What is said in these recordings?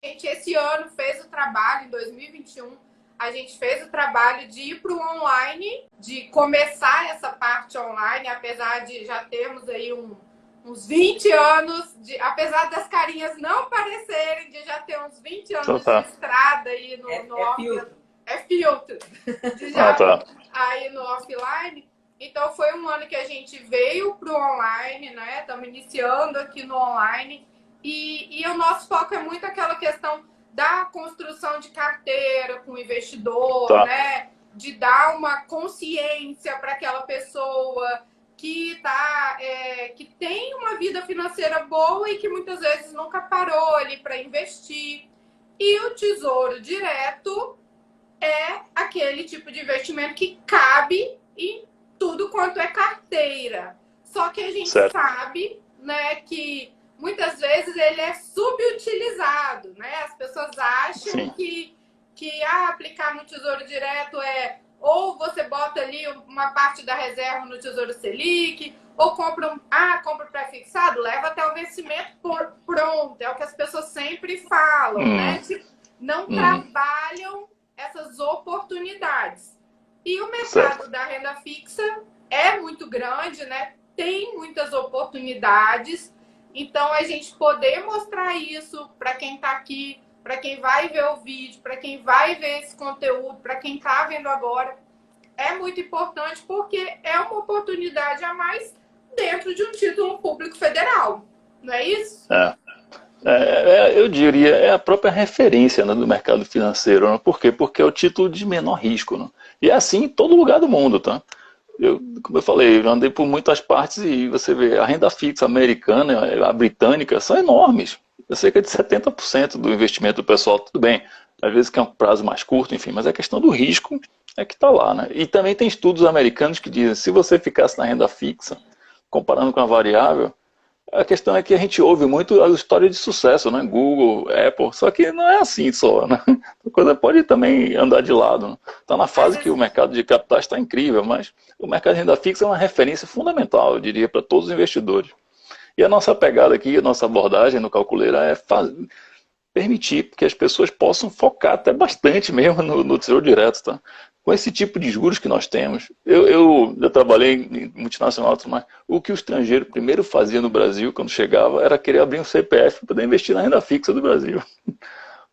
gente esse ano fez o trabalho, em 2021, a gente fez o trabalho de ir para o online, de começar essa parte online, apesar de já termos aí uns 20 anos, apesar das carinhas não parecerem, de já ter uns 20 Então anos de tá. estrada aí no É filtro. é filtro, de Ah, já tá. aí no offline. Então foi um ano que a gente veio para o online, né? Estamos iniciando aqui no online. E o nosso foco é muito aquela questão da construção de carteira com o investidor, Tá. né? De dar uma consciência para aquela pessoa que tem uma vida financeira boa e que muitas vezes nunca parou ali para investir. E o Tesouro Direto é aquele tipo de investimento que cabe em tudo quanto é carteira. Só que a gente Certo. sabe, né, que muitas vezes ele é subutilizado, né? As pessoas acham Sim. que aplicar no Tesouro Direto é ou você bota ali uma parte da reserva no Tesouro Selic, ou compra pré-fixado, leva até o vencimento pronto. É o que as pessoas sempre falam, Hum, né? Tipo, não hum, trabalham essas oportunidades. E o certo. mercado da renda fixa é muito grande, né? Tem muitas oportunidades. Então, a gente poder mostrar isso para quem está aqui, para quem vai ver o vídeo, para quem vai ver esse conteúdo, para quem está vendo agora, é muito importante porque é uma oportunidade a mais dentro de um título público federal. Não é isso? É. Eu diria, é a própria referência, né, do mercado financeiro. Né? Por quê? Porque é o título de menor risco. Né? E é assim em todo lugar do mundo, tá? Como eu falei, eu andei por muitas partes e você vê, a renda fixa americana, a britânica, são enormes. É cerca de 70% do investimento do pessoal, tudo bem. Às vezes que é um prazo mais curto, enfim, mas a questão do risco é que está lá. Né? E também tem estudos americanos que dizem, se você ficasse na renda fixa, comparando com a variável, a questão é que a gente ouve muito a história de sucesso, né? Google, Apple, só que não é assim só, né? A coisa pode também andar de lado. Está na Mas fase que o mercado de capitais está incrível, mas o mercado de renda fixa é uma referência fundamental, eu diria, para todos os investidores. E a nossa pegada aqui, a nossa abordagem no Calculeira é permitir que as pessoas possam focar até bastante mesmo no Tesouro Direto, tá? Com esse tipo de juros que nós temos. Eu trabalhei em multinacional, mas o que o estrangeiro primeiro fazia no Brasil, quando chegava, era querer abrir um CPF para poder investir na renda fixa do Brasil.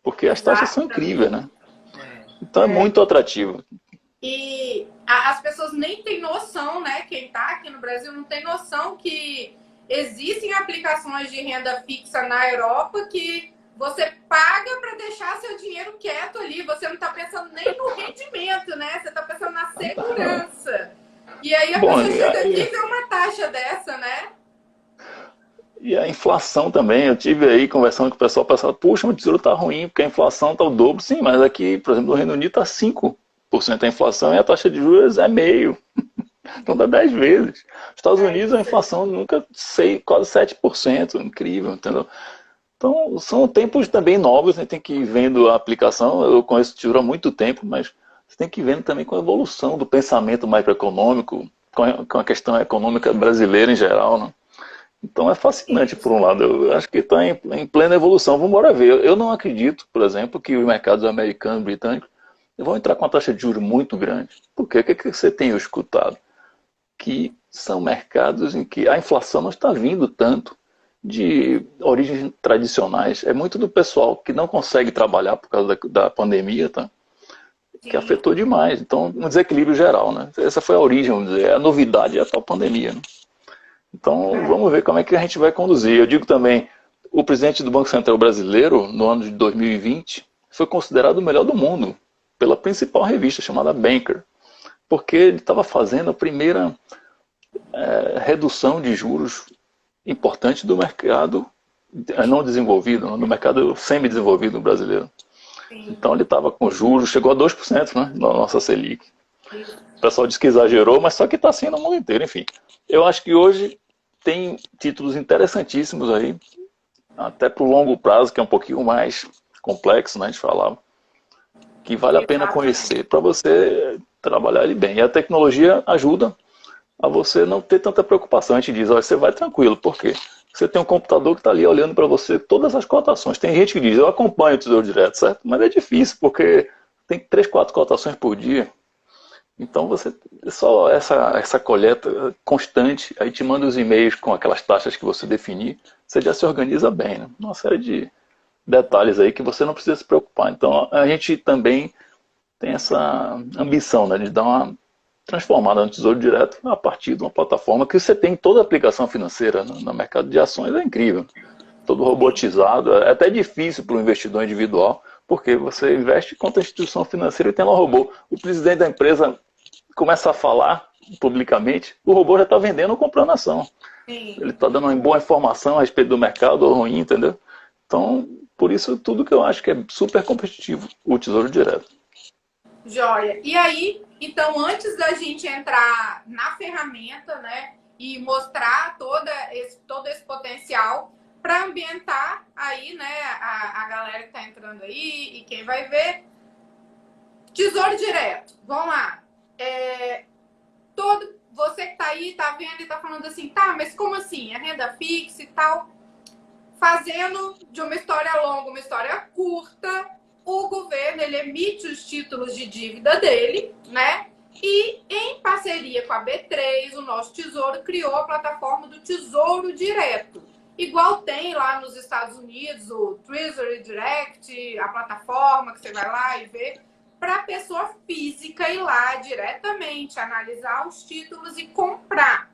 Porque as taxas são incríveis, exatamente. né? Então é muito atrativo. E as pessoas nem têm noção, né? Quem está aqui no Brasil não tem noção que existem aplicações de renda fixa na Europa que você paga para deixar seu dinheiro quieto ali. Você não está pensando nem no rendimento, né? Você está pensando na segurança. E aí a Bom, pessoa chega aqui e vê uma taxa dessa, né? e a inflação também, eu tive aí conversando com o pessoal, puxa, o tesouro está ruim, porque a inflação está o dobro. Sim, mas aqui, por exemplo, no Reino Unido está 5% a inflação e a taxa de juros é meio. Então dá 10 vezes. Nos Estados É Unidos a isso aí. inflação nunca sei, quase 7%, incrível, entendeu? Então são tempos também novos, né? Tem que ir vendo a aplicação. Eu conheço o tesouro há muito tempo, mas você tem que ir vendo também com a evolução do pensamento macroeconômico, com a questão econômica brasileira em geral, né? Então é fascinante por um Isso. lado, eu acho que está em plena evolução. Vamos embora ver. Eu não acredito, por exemplo, que os mercados americanos e britânicos vão entrar com uma taxa de juros muito grande. Por quê? O que, é que você tem escutado? Que são mercados em que a inflação não está vindo tanto de origens tradicionais. É muito do pessoal que não consegue trabalhar por causa da pandemia, tá? Que Sim. afetou demais. Então, um desequilíbrio geral, né? Essa foi a origem, vamos dizer, a novidade é a tal pandemia. Né? Então, vamos ver como é que a gente vai conduzir. Eu digo também, o presidente do Banco Central Brasileiro, no ano de 2020, foi considerado o melhor do mundo pela principal revista chamada Banker, porque ele estava fazendo a primeira redução de juros importante do mercado não desenvolvido, do mercado semi-desenvolvido brasileiro. Sim. Então ele estava com juros, chegou a 2%, né, na nossa Selic. Isso. O pessoal diz que exagerou, mas só que está assim no mundo inteiro, enfim. Eu acho que hoje tem títulos interessantíssimos aí, até para o longo prazo, que é um pouquinho mais complexo, né, de falar, que vale a pena Exatamente. conhecer para você trabalhar ele bem. E a tecnologia ajuda a você não ter tanta preocupação. A gente diz, olha, você vai tranquilo, por quê? Você tem um computador que está ali olhando para você todas as cotações. Tem gente que diz, eu acompanho o Tesouro Direto, certo? Mas é difícil, porque tem 3, 4 cotações por dia. Então você só essa coleta constante, aí te manda os e-mails com aquelas taxas que você definir, você já se organiza bem, né? Uma série de detalhes aí que você não precisa se preocupar. Então a gente também tem essa ambição, né, de dar uma transformada no Tesouro Direto a partir de uma plataforma que você tem toda a aplicação financeira no mercado de ações, é incrível. Todo robotizado, é até difícil para o investidor individual, porque você investe contra a instituição financeira e tem lá um robô. O presidente da empresa começa a falar publicamente, o robô já está vendendo ou comprando ação. Sim. Ele está dando uma boa informação a respeito do mercado ou ruim, entendeu? Então, por isso tudo que eu acho que é super competitivo, o Tesouro Direto. Joia. E aí, então, antes da gente entrar na ferramenta, né, e mostrar todo esse potencial para ambientar aí, né, a galera que está entrando aí e quem vai ver, Tesouro Direto. Vamos lá. Você que está aí, está vendo e está falando assim, tá, mas como assim? É renda fixa e tal? Fazendo de uma história longa, uma história curta, o governo ele emite os títulos de dívida dele, né? E em parceria com a B3, o nosso Tesouro criou a plataforma do Tesouro Direto. Igual tem lá nos Estados Unidos o Treasury Direct, a plataforma que você vai lá e vê, para a pessoa física ir lá diretamente, analisar os títulos e comprar.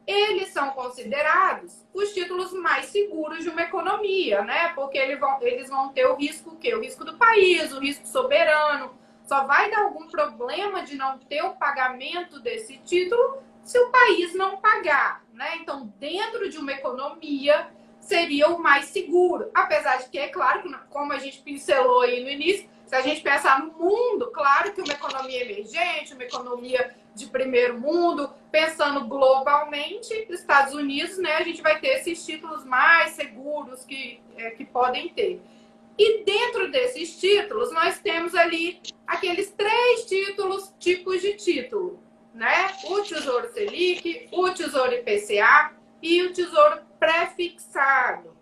Eles são considerados os títulos mais seguros de uma economia, né? Porque eles vão ter o risco, o quê? O risco do país, o risco soberano. Só vai dar algum problema de não ter o pagamento desse título se o país não pagar, né? Então, dentro de uma economia, seria o mais seguro. Apesar de que, é claro, que como a gente pincelou aí no início, se a gente pensar no mundo, claro que uma economia emergente, uma economia de primeiro mundo, pensando globalmente, Estados Unidos, né, a gente vai ter esses títulos mais seguros que podem ter. E dentro desses títulos, nós temos ali aqueles 3 tipos de título, né? O Tesouro Selic, o Tesouro IPCA e o Tesouro Pré-fixado.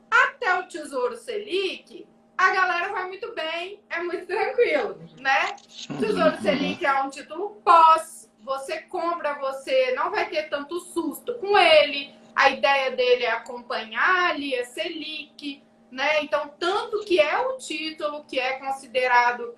Até o Tesouro Selic, a galera vai muito bem, é muito tranquilo, né? O Tesouro Selic é um título pós, você compra, você não vai ter tanto susto com ele, a ideia dele é acompanhar ali a Selic, né? Então, tanto que é o título que é considerado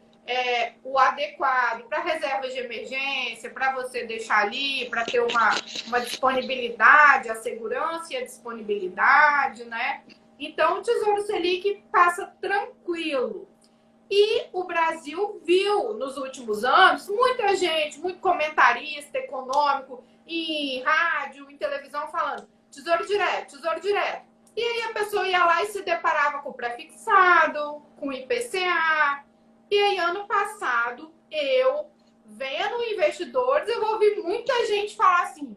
o adequado para reservas de emergência, para você deixar ali, para ter uma disponibilidade, a segurança e a disponibilidade, né? Então, o Tesouro Selic passa tranquilo. E o Brasil viu, nos últimos anos, muita gente, muito comentarista econômico, em rádio, em televisão, falando Tesouro Direto, Tesouro Direto. E aí a pessoa ia lá e se deparava com o pré-fixado, com o IPCA. E aí, ano passado, eu, vendo investidores, eu ouvi muita gente falar assim,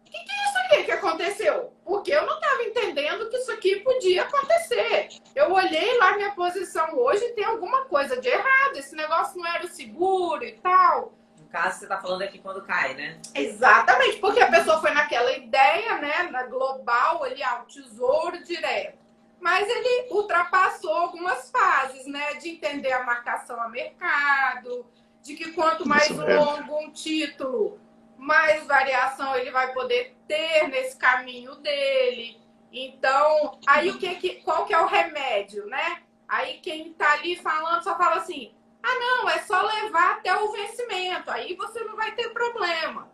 o que é isso aqui que aconteceu? Porque eu não estava entendendo que isso aqui podia acontecer. Eu olhei lá minha posição hoje e tem alguma coisa de errado. Esse negócio não era seguro e tal. No caso, você está falando aqui quando cai, né? Exatamente, porque a pessoa foi naquela ideia, né, na global, ali, o Tesouro Direto. Mas ele ultrapassou algumas fases, né, de entender a marcação a mercado, de que quanto mais longo um título, mais variação ele vai poder ter nesse caminho dele. Então, aí qual que é o remédio, né? Aí quem tá ali falando só fala assim, não, é só levar até o vencimento, aí você não vai ter problema.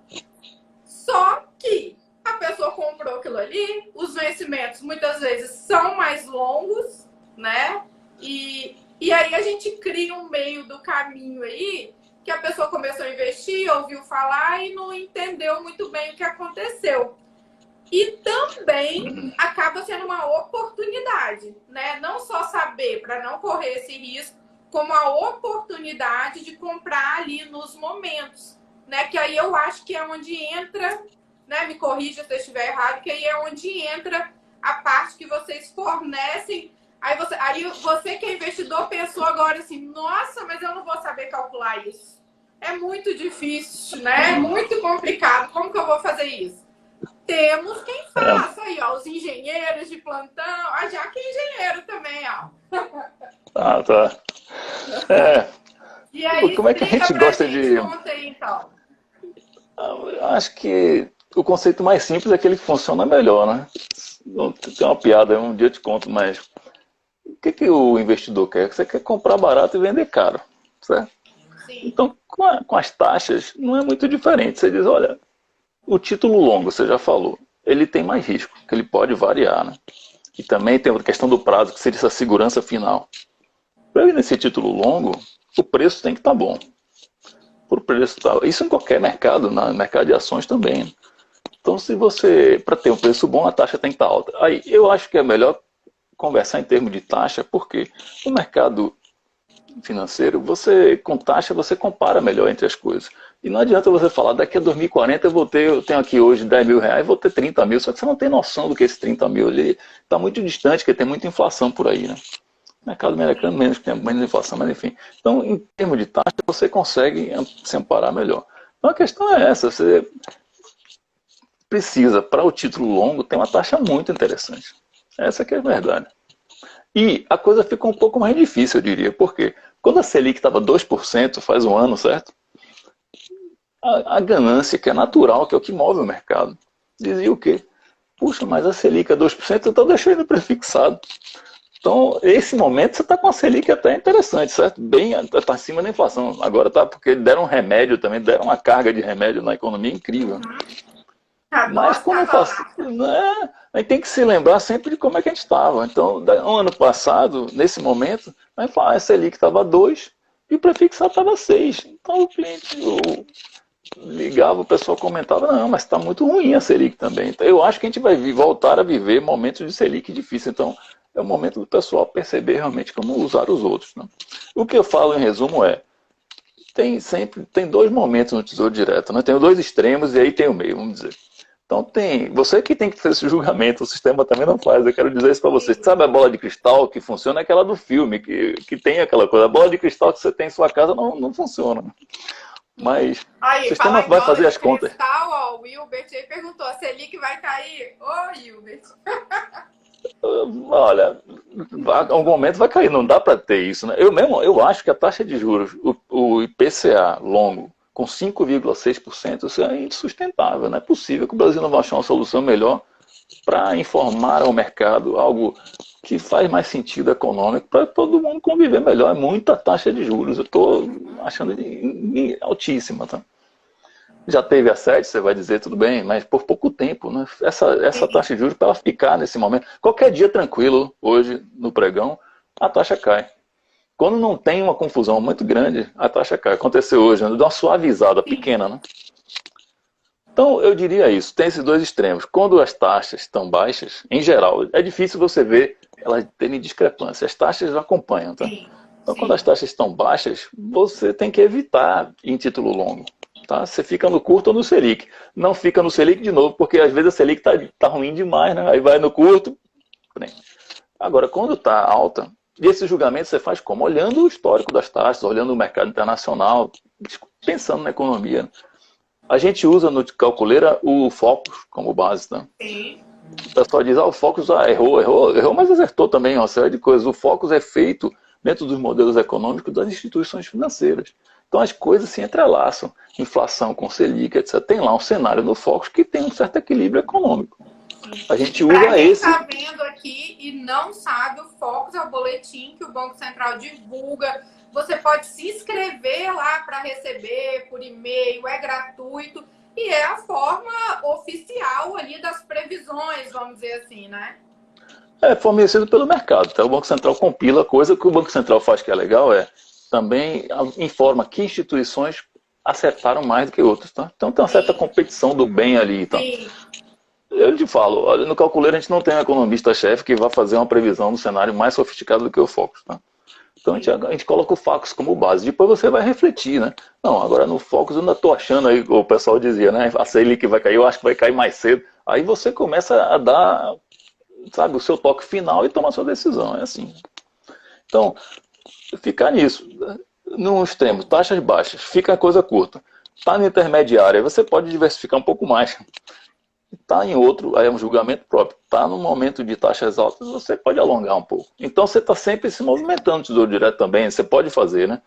Só que a pessoa comprou aquilo ali, os vencimentos muitas vezes são mais longos, né? E aí a gente cria um meio do caminho aí que a pessoa começou a investir, ouviu falar e não entendeu muito bem o que aconteceu. E também acaba sendo uma oportunidade, né? Não só saber para não correr esse risco, como a oportunidade de comprar ali nos momentos, né? Que aí eu acho que é onde entra, né? Me corrija se eu estiver errado, que aí é onde entra a parte que vocês fornecem. Aí você que é investidor pensou agora assim, nossa, mas eu não vou saber calcular isso. É muito difícil, né? É muito complicado. Como que eu vou fazer isso? Temos quem faça aí, ó, os engenheiros de plantão. A Jaque é engenheiro também, ó. Ah, tá. É, E aí, como é que a explica gente pra gosta gente, de... conta aí, então. Eu acho que o conceito mais simples é aquele que funciona melhor, né? Tem uma piada, um dia eu te conto, mas o que o investidor quer? Você quer comprar barato e vender caro, certo? Sim, Então, com as taxas, não é muito diferente. Você diz, olha, o título longo, você já falou, ele tem mais risco, que ele pode variar, né? E também tem a questão do prazo, que seria essa segurança final. Para ir nesse título longo, o preço tem que estar bom. Por preço tal. Isso em qualquer mercado, no mercado de ações também. Né? Então, se você, para ter um preço bom, a taxa tem que estar alta. Aí, eu acho que é melhor conversar em termos de taxa, porque no mercado financeiro, você com taxa, você compara melhor entre as coisas. E não adianta você falar, daqui a 2040 eu tenho aqui hoje 10 mil reais, vou ter 30 mil, só que você não tem noção do que esse 30 mil ali está muito distante, porque tem muita inflação por aí, né? No mercado americano menos, que tem menos inflação, mas enfim. Então, em termos de taxa, você consegue se amparar melhor. Então a questão é essa, você precisa, para o título longo, ter uma taxa muito interessante. Essa que é a verdade. E a coisa ficou um pouco mais difícil, eu diria. Por quê? Quando a Selic estava 2% faz um ano, certo? A ganância, que é natural, que é o que move o mercado, dizia o quê? Puxa, mas a Selic é 2%, então deixa ele prefixado. Então, esse momento você está com a Selic até interessante, certo? Bem, está acima da inflação. Agora tá, porque deram um remédio também, deram uma carga de remédio na economia incrível. Mas adoro quando a tava inflação, lá. né, a gente tem que se lembrar sempre de como é que a gente estava. Então, no ano passado, nesse momento, a Selic estava 2 e o prefixado estava 6. Então o cliente ligava, o pessoal comentava, não, mas está muito ruim a Selic também. Então, eu acho que a gente vai voltar a viver momentos de Selic difícil. Então, é o momento do pessoal perceber realmente como usar os outros. Né? O que eu falo em resumo é, tem dois momentos no Tesouro Direto, né? Tem os dois extremos e aí tem o meio, vamos dizer. Então você que tem que fazer esse julgamento, o sistema também não faz. Eu quero dizer isso para vocês. Sabe a bola de cristal que funciona? É aquela do filme, que tem aquela coisa. A bola de cristal que você tem em sua casa não funciona. Mas o Aí, sistema falar em vai bola fazer de as contas. cristal, ó, o Wilbert aí perguntou, a Selic vai cair? Ô, Wilbert. Olha, em algum momento vai cair, não dá para ter isso. Né? Eu acho que a taxa de juros, o IPCA longo, com 5,6%, isso é insustentável. Não é possível que o Brasil não vá achar uma solução melhor para informar ao mercado algo que faz mais sentido econômico para todo mundo conviver melhor. É muita taxa de juros. Eu estou achando altíssima. Tá? Já teve a sede, você vai dizer, tudo bem, mas por pouco tempo. Né? Essa taxa de juros, para ela ficar nesse momento, qualquer dia tranquilo, hoje, no pregão, a taxa cai. Quando não tem uma confusão muito grande, a taxa cai. Aconteceu hoje, né? Dá uma suavizada pequena, né? Então, eu diria isso, tem esses dois extremos. Quando as taxas estão baixas, em geral, é difícil você ver elas terem discrepância. As taxas acompanham, tá? Sim, Então, quando as taxas estão baixas, você tem que evitar em título longo. Tá? Você fica no curto ou no Selic. Não fica no Selic de novo, porque às vezes a Selic tá ruim demais, né? Aí vai no curto. Agora, quando está alta, e esse julgamento você faz como? Olhando o histórico das taxas, olhando o mercado internacional, pensando na economia. A gente usa no calculeira o Focus como base, tá? sim. O pessoal diz, o Focus errou, mas acertou também uma série de coisas. O Focus é feito dentro dos modelos econômicos das instituições financeiras. Então as coisas se entrelaçam. Inflação com Selic, etc. Tem lá um cenário no Focus que tem um certo equilíbrio econômico. A gente Para usa quem esse... está vendo aqui e não sabe, o Focus é o boletim que o Banco Central divulga. Você pode se inscrever lá para receber por e-mail, é gratuito e é a forma oficial ali das previsões, vamos dizer assim, né? É fornecido pelo mercado. Então, o Banco Central compila coisa que o Banco Central faz que é legal, também informa que instituições acertaram mais do que outras. Tá? Então tem uma certa competição do bem ali. Então. Sim. Eu te falo, olha, no calculeiro a gente não tem um economista-chefe que vai fazer uma previsão no cenário mais sofisticado do que o Focus. Tá? Então a gente coloca o Focus como base. Depois você vai refletir, né? Não, agora no Focus eu ainda estou achando aí, o pessoal dizia, né? A Selic vai cair, eu acho que vai cair mais cedo. Aí você começa a dar, sabe, o seu toque final e tomar a sua decisão. É assim. Então, ficar nisso. No extremo, taxas baixas, fica a coisa curta. Está na intermediária, você pode diversificar um pouco mais. está em outro, aí é um julgamento próprio, está no momento de taxas altas, você pode alongar um pouco. Então você está sempre se movimentando, Tesouro Direto também, você pode fazer, né?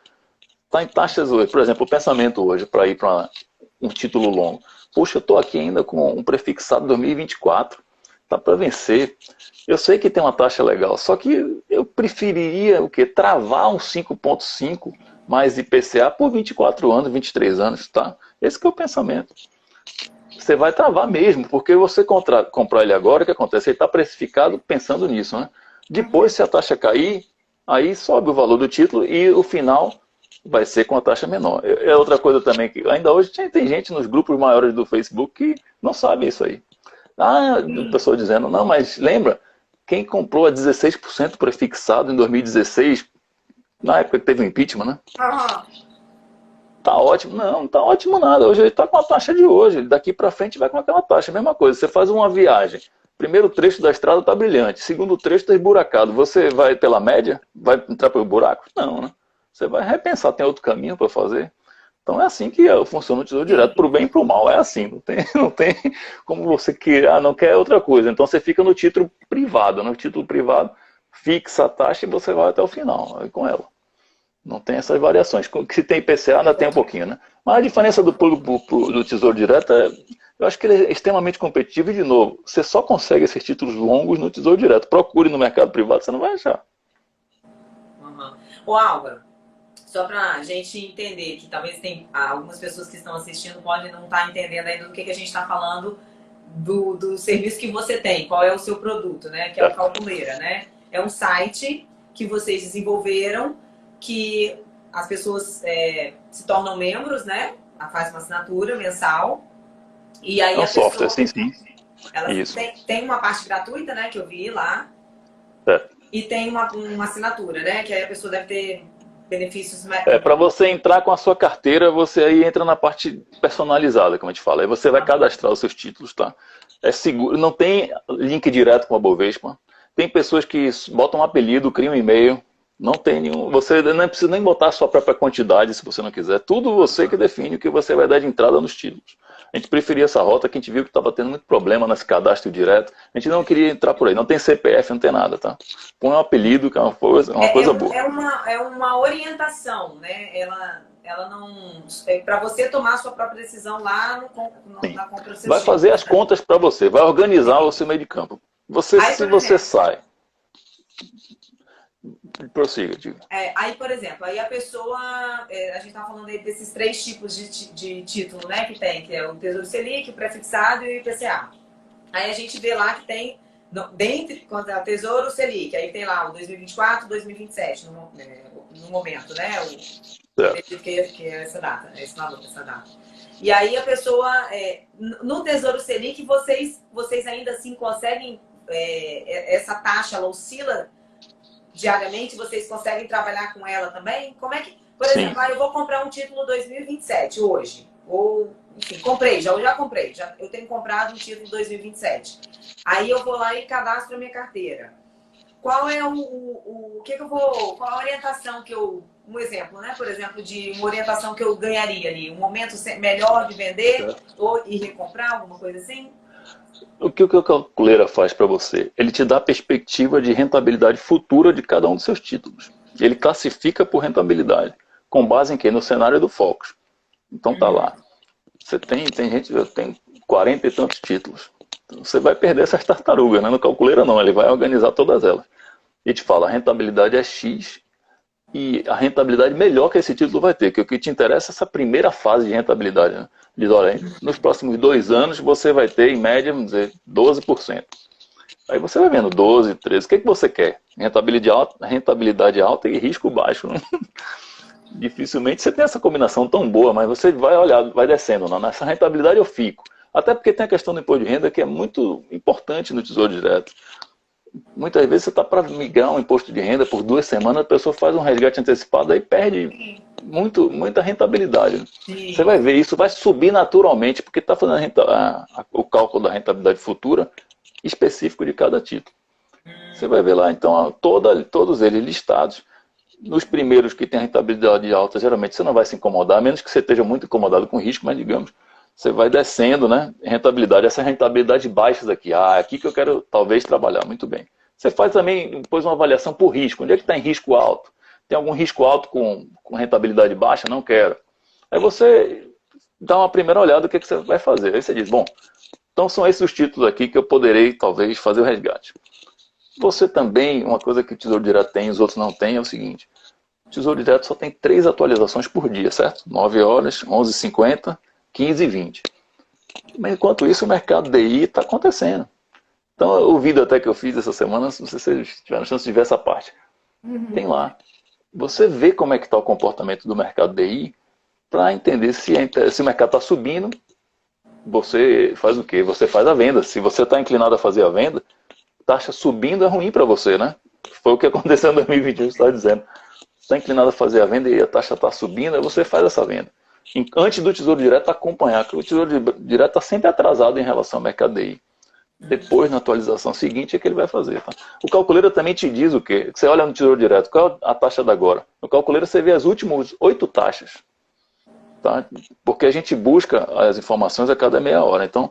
Está em taxas hoje, por exemplo, o pensamento hoje para ir para um título longo. Puxa, eu estou aqui ainda com um prefixado 2024, está para vencer. Eu sei que tem uma taxa legal, só que eu preferiria o quê? Travar um 5,5 mais IPCA por 24 anos, 23 anos, tá? Esse que é o pensamento. Você vai travar mesmo, porque você comprar ele agora, o que acontece? Ele está precificado pensando nisso, né? Depois, se a taxa cair, aí sobe o valor do título e o final vai ser com a taxa menor. É outra coisa também que ainda hoje tem gente nos grupos maiores do Facebook que não sabe isso aí. Ah, a pessoa dizendo, não, mas lembra, quem comprou a 16% prefixado em 2016, na época que teve o impeachment, né? Tá ótimo. Não, não tá ótimo nada. Hoje ele tá com a taxa de hoje. Daqui para frente vai com aquela taxa. Mesma coisa. Você faz uma viagem. Primeiro trecho da estrada tá brilhante. Segundo trecho tá esburacado. Você vai pela média? Vai entrar pelo buraco? Não, né? Você vai repensar. Tem outro caminho para fazer? Então é assim que funciona o Tesouro Direto. Pro bem e pro mal. É assim. Não tem como você querer. Não quer outra coisa. Então você fica no título privado. No título privado, fixa a taxa e você vai até o final. Aí com ela. Não tem essas variações. Se tem IPCA, ainda tem um pouquinho, né? Mas a diferença do do Tesouro Direto é, eu acho que ele é extremamente competitivo e, de novo, você só consegue esses títulos longos no Tesouro Direto. Procure no mercado privado, você não vai achar. Uhum. Ô, Álvaro, só para a gente entender, que talvez tem algumas pessoas que estão assistindo podem não estar entendendo ainda do que a gente está falando do serviço que você tem, qual é o seu produto, né? Que é o Calculeira, né? É um site que vocês desenvolveram que as pessoas se tornam membros, né? Faz uma assinatura mensal. E aí é um software, sim. Ela Isso. tem uma parte gratuita, né? Que eu vi lá. E tem uma assinatura, né? Que aí a pessoa deve ter benefícios. Para você entrar com a sua carteira, você aí entra na parte personalizada, como a gente fala. Aí você vai cadastrar os seus títulos, tá? É seguro, não tem link direto com a Bovespa. Tem pessoas que botam um apelido, criam um e-mail. Não tem nenhum. Você não precisa nem botar a sua própria quantidade, se você não quiser. Tudo você que define o que você vai dar de entrada nos títulos. A gente preferia essa rota, que a gente viu que estava tendo muito problema nesse cadastro direto. A gente não queria entrar por aí. Não tem CPF, não tem nada, tá? Põe um apelido, que é uma coisa boa. É uma orientação, né? Ela não. Para você tomar a sua própria decisão lá na compra do seu vai fazer as contas para você, vai organizar o seu meio de campo. Se você sai. Prossiga, diga. Aí, por exemplo, aí a pessoa, a gente está falando aí desses 3 tipos de título, né, que tem, que é o Tesouro Selic, o prefixado e o IPCA. Aí a gente vê lá que tem, quando é o Tesouro Selic, aí tem lá o 2024, 2027, no momento, né, que é essa data, esse valor, essa data. E aí a pessoa, no Tesouro Selic, vocês ainda assim conseguem, essa taxa, ela oscila diariamente, vocês conseguem trabalhar com ela também? Como é que, por exemplo, eu vou comprar um título 2027 hoje, ou, enfim, comprei, já comprei, eu tenho comprado um título 2027. Aí eu vou lá e cadastro a minha carteira. Qual é qual a orientação que um exemplo, né? Por exemplo, de uma orientação que eu ganharia ali, um momento melhor de vender ou ir recomprar, alguma coisa assim? O que o Calculeira faz para você? Ele te dá a perspectiva de rentabilidade futura de cada um dos seus títulos. Ele classifica por rentabilidade. Com base em quê? No cenário do Focus. Então tá lá. Você tem gente que tem 40 e tantos títulos. Então, você vai perder essas tartarugas, né? No Calculeira não, ele vai organizar todas elas. E te fala, a rentabilidade é X e a rentabilidade melhor que esse título vai ter, que o que te interessa é essa primeira fase de rentabilidade, né? Diz, olha, nos próximos 2 anos você vai ter, em média, vamos dizer, 12%. Aí você vai vendo 12, 13, o que você quer? Rentabilidade alta e risco baixo. Né? Dificilmente você tem essa combinação tão boa, mas você vai olhar, vai descendo. Não? Nessa rentabilidade eu fico. Até porque tem a questão do imposto de renda que é muito importante no Tesouro Direto. Muitas vezes você está para migrar um imposto de renda por 2 semanas, a pessoa faz um resgate antecipado e perde muita rentabilidade. Sim. Você vai ver isso, vai subir naturalmente, porque está fazendo o cálculo da rentabilidade futura específico de cada título. Você vai ver lá, então, todos eles listados. Nos primeiros que tem a rentabilidade alta, geralmente você não vai se incomodar, a menos que você esteja muito incomodado com o risco, mas digamos, você vai descendo, né? Rentabilidade, essa rentabilidade baixa daqui. Ah, é aqui que eu quero talvez trabalhar. Muito bem. Você faz também depois uma avaliação por risco. Onde é que está em risco alto? Tem algum risco alto com rentabilidade baixa? Não quero. Aí você dá uma primeira olhada do que você vai fazer. Aí você diz, bom, então são esses os títulos aqui que eu poderei talvez fazer o resgate. Você também, uma coisa que o Tesouro Direto tem e os outros não têm é o seguinte. O Tesouro Direto só tem 3 atualizações por dia, certo? 9 horas, 11h50, 15h20. Mas enquanto isso o mercado DI está acontecendo. Então o vídeo até que eu fiz essa semana, não sei se vocês tiveram chance de ver essa parte. Tem lá. Você vê como é que está o comportamento do mercado DI para entender se o mercado está subindo, você faz o quê? Você faz a venda. Se você está inclinado a fazer a venda, taxa subindo é ruim para você, né? Foi o que aconteceu em 2021, você está dizendo. Está inclinado a fazer a venda e a taxa está subindo, aí você faz essa venda. Antes do Tesouro Direto acompanhar, porque o Tesouro Direto está sempre atrasado em relação ao mercado DI. Depois, na atualização seguinte, é que ele vai fazer. Tá? O calculeiro também te diz o quê? Você olha no Tesouro Direto, qual é a taxa da agora? No calculeiro você vê as últimas 8 taxas. Tá? Porque a gente busca as informações a cada meia hora. Então,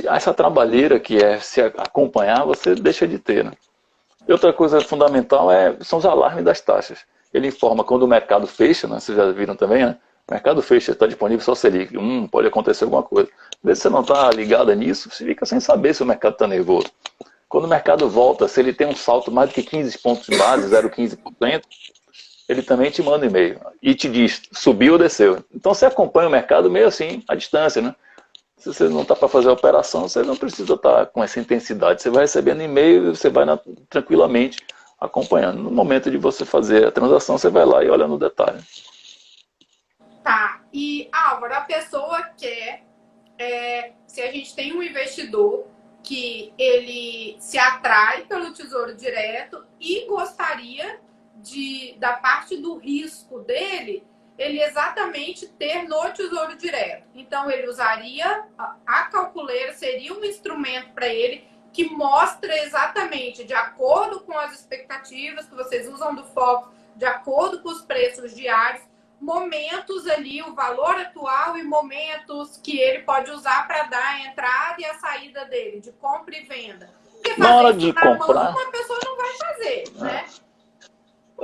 essa trabalheira que é se acompanhar, você deixa de ter. Né? E outra coisa fundamental são os alarmes das taxas. Ele informa quando o mercado fecha, né? Vocês já viram também, né? O mercado fecha, está disponível só Selic. Pode acontecer alguma coisa. Às vezes você não está ligado nisso, você fica sem saber se o mercado está nervoso. Quando o mercado volta, se ele tem um salto mais do que 15 pontos de base, 0,15%, ele também te manda um e-mail e te diz, subiu ou desceu. Então você acompanha o mercado meio assim, à distância, né? Se você não está para fazer a operação, você não precisa estar com essa intensidade. Você vai recebendo e-mail e você vai tranquilamente acompanhando. No momento de você fazer a transação, você vai lá e olha no detalhe. Tá. E, Álvaro, a pessoa quer... se a gente tem um investidor que ele se atrai pelo Tesouro Direto e gostaria da parte do risco dele, ele exatamente ter no Tesouro Direto. Então, ele usaria a calculeira, seria um instrumento para ele que mostra exatamente, de acordo com as expectativas que vocês usam do Focus, de acordo com os preços diários, momentos ali, o valor atual e momentos que ele pode usar para dar a entrada e a saída dele, de compra e venda. Porque na hora de comprar, uma pessoa não vai fazer, né?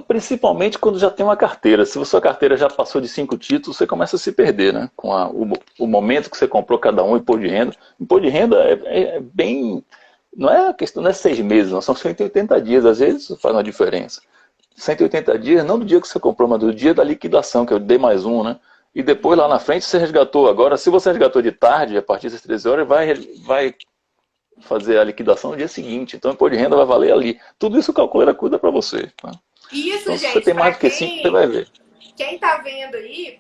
Principalmente quando já tem uma carteira. Se a sua carteira já passou de 5 títulos, você começa a se perder, né? Com o momento que você comprou cada um, imposto de renda. Imposto de renda é bem... Não é questão, não é 6 meses, não, são 180 dias. Às vezes isso faz uma diferença. 180 dias, não do dia que você comprou, mas do dia da liquidação, que é o D+1, né? E depois lá na frente você resgatou. Agora, se você resgatou de tarde, a partir das 13 horas, vai fazer a liquidação no dia seguinte. Então o imposto de renda vai valer ali. Tudo isso o calculeira cuida para você. Tá? Isso, então, gente, se você tem mais do que 5, você vai ver. Quem está vendo aí,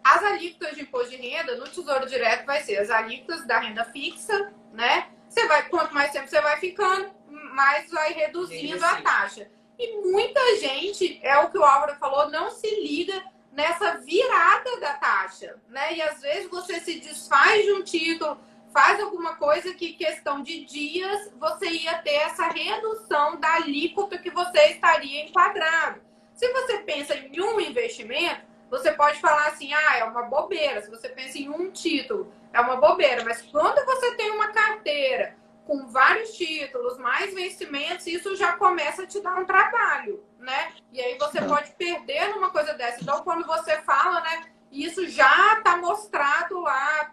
as alíquotas de imposto de renda no Tesouro Direto vai ser as alíquotas da renda fixa, né? Quanto mais tempo você vai ficando, mais vai reduzindo a taxa. E muita gente, é o que o Álvaro falou, não se liga nessa virada da taxa, né? E às vezes você se desfaz de um título, faz alguma coisa que, questão de dias, você ia ter essa redução da alíquota que você estaria enquadrado. Se você pensa em um investimento, você pode falar assim, é uma bobeira. Se você pensa em um título, é uma bobeira. Mas quando você tem uma carteira com vários títulos, mais vencimentos, isso já começa a te dar um trabalho, né? E aí você pode perder numa coisa dessa. Então, quando você fala, né, isso já está mostrado lá,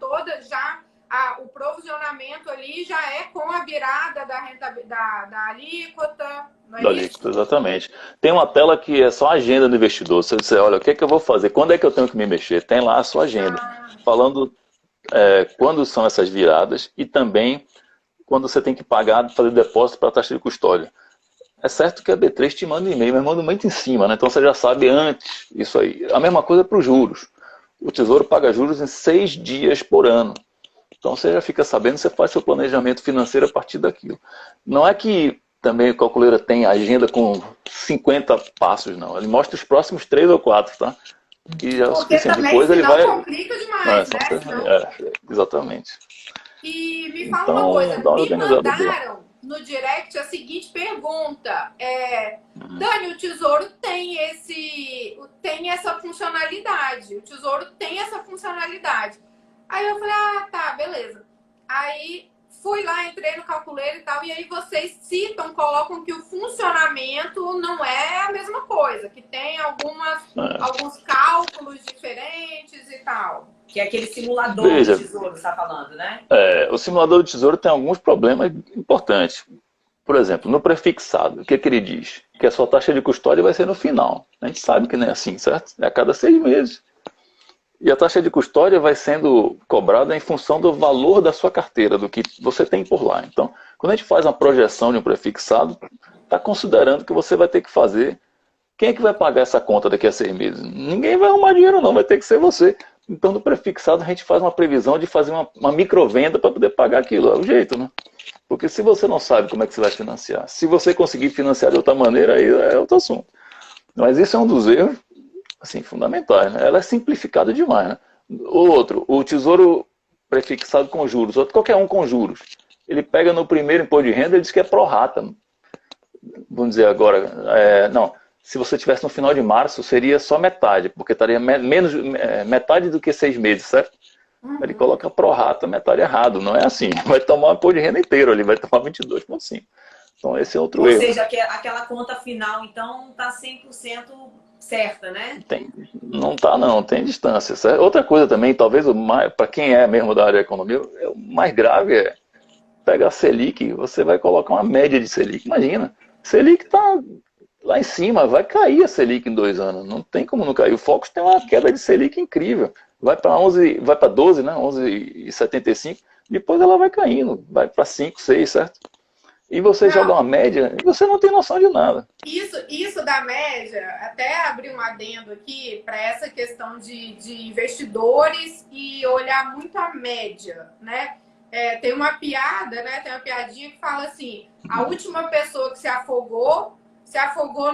o provisionamento ali já é com a virada da alíquota. Não é da isso? alíquota, exatamente. Tem uma tela que é só a agenda do investidor. Você olha, o que é que eu vou fazer? Quando é que eu tenho que me mexer? Tem lá a sua agenda. Falando quando são essas viradas e também quando você tem que pagar, fazer depósito para a taxa de custódia. É certo que a B3 te manda um e-mail, mas manda um muito em cima, né? Então você já sabe antes isso aí. A mesma coisa para os juros. O Tesouro paga juros em 6 dias por ano. Então você já fica sabendo, você faz seu planejamento financeiro a partir daquilo. Não é que também o calculeira tem agenda com 50 passos, não. Ele mostra os próximos 3 ou 4, tá? E já é o suficiente. Depois ele vai... complica demais, né? Exatamente. E me fala uma coisa, me mandaram no direct a seguinte pergunta. Dani, o Tesouro tem essa funcionalidade. O Tesouro tem essa funcionalidade. Aí eu falei, ah, tá, beleza. Aí fui lá, entrei no calculeiro e tal, e aí vocês citam, colocam que o funcionamento não é a mesma coisa, que tem alguns cálculos diferentes e tal. Que é aquele simulador Veja, do tesouro, você está falando, né? o simulador do tesouro tem alguns problemas importantes. Por exemplo, no prefixado, o que ele diz? Que a sua taxa de custódia vai ser no final. A gente sabe que não é assim, certo? É a cada 6 meses. E a taxa de custódia vai sendo cobrada em função do valor da sua carteira, do que você tem por lá. Então, quando a gente faz uma projeção de um prefixado, está considerando que você vai ter que fazer. Quem é que vai pagar essa conta daqui a 6 meses? Ninguém vai arrumar dinheiro não, vai ter que ser você. Então, no prefixado, a gente faz uma previsão de fazer uma microvenda para poder pagar aquilo. É o jeito, né? Porque se você não sabe como é que você vai financiar, se você conseguir financiar de outra maneira, aí é outro assunto. Mas isso é um dos erros assim, fundamentais, né? Ela é simplificada demais, né? O tesouro prefixado com juros, qualquer um com juros, ele pega no primeiro imposto de renda e diz que é pró rata. Vamos dizer agora, não, se você tivesse no final de março, seria só metade, porque estaria menos metade do que 6 meses, certo? Ele coloca pró rata, metade errado, não é assim. Vai tomar o imposto de renda inteiro ali, vai tomar 22,5. Então esse é outro erro. Ou seja, aquela conta final, então, está 100% certa, né? Não tá não, tem distância. Certo? Outra coisa também, talvez para quem é mesmo da área da economia, o mais grave é pegar a Selic, você vai colocar uma média de Selic. Imagina, Selic está lá em cima, vai cair a Selic em 2 anos, não tem como não cair. O Focus tem uma queda de Selic incrível, vai para 11, vai para 12, né? 11,75, depois ela vai caindo, vai para 5, 6, certo? E você joga uma média e você não tem noção de nada. Isso da média, até abrir um adendo aqui para essa questão de investidores e olhar muito a média, né? Tem uma piada, né? Tem uma piadinha que fala assim, a última pessoa que se afogou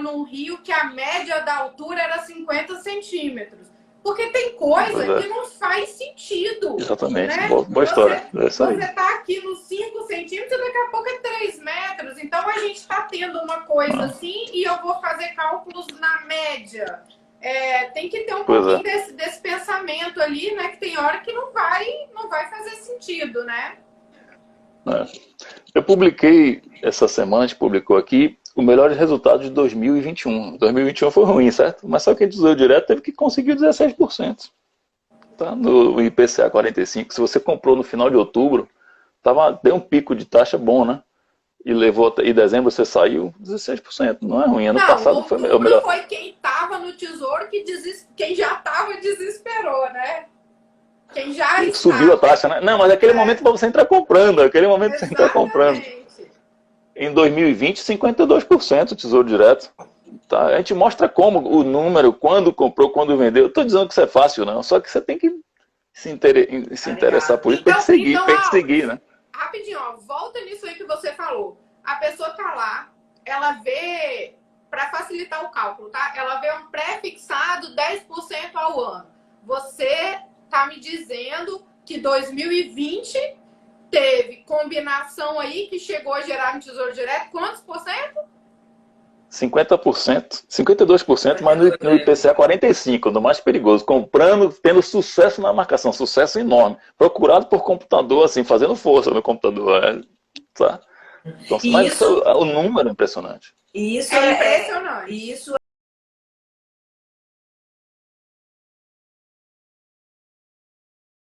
num rio que a média da altura era 50 centímetros. Porque tem coisa que não faz sentido. Exatamente, né? boa história. Você está aqui nos 5 centímetros e daqui a pouco é 3 metros. Então a gente está tendo uma coisa assim e eu vou fazer cálculos na média. Tem que ter um pouquinho desse pensamento ali, né? Que tem hora que não vai fazer sentido, né? Eu publiquei essa semana, a gente publicou aqui, os melhores resultados de 2021. 2021 foi ruim, certo? Mas só quem tesouro direto teve que conseguir 16%. Tá? No IPCA 45, se você comprou no final de outubro, deu um pico de taxa bom, né? E dezembro você saiu 16%. Não é ruim. Ano passado foi melhor. Não foi quem estava no tesouro quem já estava desesperou, né? Quem já subiu a taxa, né? Não, mas aquele momento para você entrar comprando. Aquele momento para você entrar comprando. Em 2020, 52% Tesouro Direto. Tá? A gente mostra como o número, quando comprou, quando vendeu. Eu estou dizendo que isso é fácil, não. Só que você tem que se interessar por isso, tem que seguir, né? Rapidinho, volta nisso aí que você falou. A pessoa tá lá, ela vê, para facilitar o cálculo, tá? Ela vê um pré-fixado 10% ao ano. Você tá me dizendo que 2020 teve combinação aí que chegou a gerar no Tesouro Direto quantos por cento? 50%, 52%, mas no IPCA 45%, no mais perigoso, comprando, tendo sucesso na marcação, sucesso enorme, procurado por computador, assim, fazendo força no computador. Tá? Então, mas o número é impressionante. Isso é impressionante. Isso